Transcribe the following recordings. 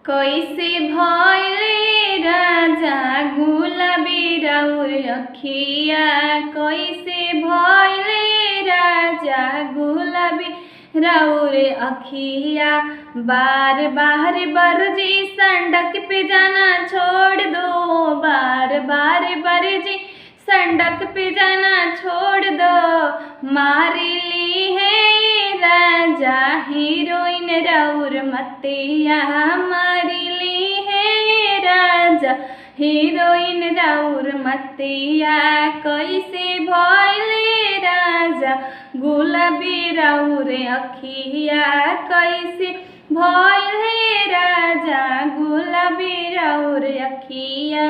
कैसे भइले राजा गुलाबी राउर अखिया। कैसे भइले राजा गुलाबी राउर अखिया। बार बार बरजी सड़क पे जाना छोड़ दो। बार बार बरजी सड़क पे जाना छोड़ दो। मारी ली है राजा हीरोइन राउर मतिया। मारी ली है राजा हीरोइन राउर मतिया। कैसे भइले राजा गुलाबी राउर अखिया। कैसे भइले राजा गुलाबी राउर अखिया।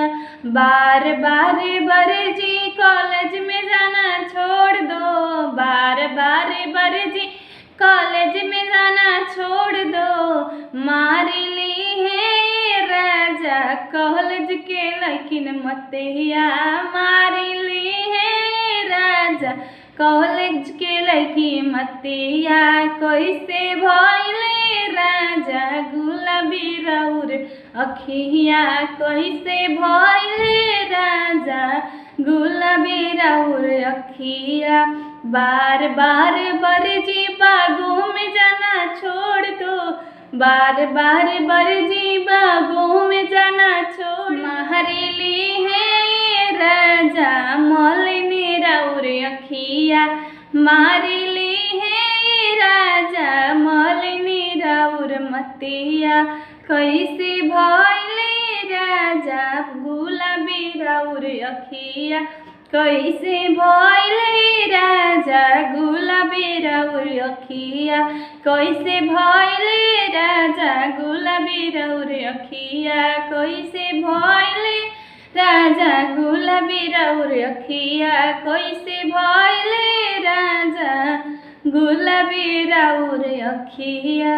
बार बार बरजी कॉलेज में जाना छोड़ दो। बार बार बरजी कॉलेज में जाना छोड़ दो। मारी ली है राजा कॉलेज के लड़किन मतिया। मारी ली है राजा कॉलेज के लड़की मतिया। कैसे भइले राजा गुलाबी राउर अखिया। कैसे भइले राजा गुलाबी राउर अखिया। बार बार बरजी बागों में जाना छोड़ दो। बार बार बरजी बागों में जाना छोड़। मारी ली है राजा मौलिनी राउर अखिया। मारी ली है राजा मौलिनी राउर मतिया। कैसे भइले राजा गुलाबी राउर अखिया। कैसे भइले राजा गुलाबी राउर अखिया। कैसे भइले राजा गुलाबी राउर अखिया। कैसे भइले राजा गुलाबी राउर अखिया। कैसे भइले राजा गुलाबी राउर अखिया।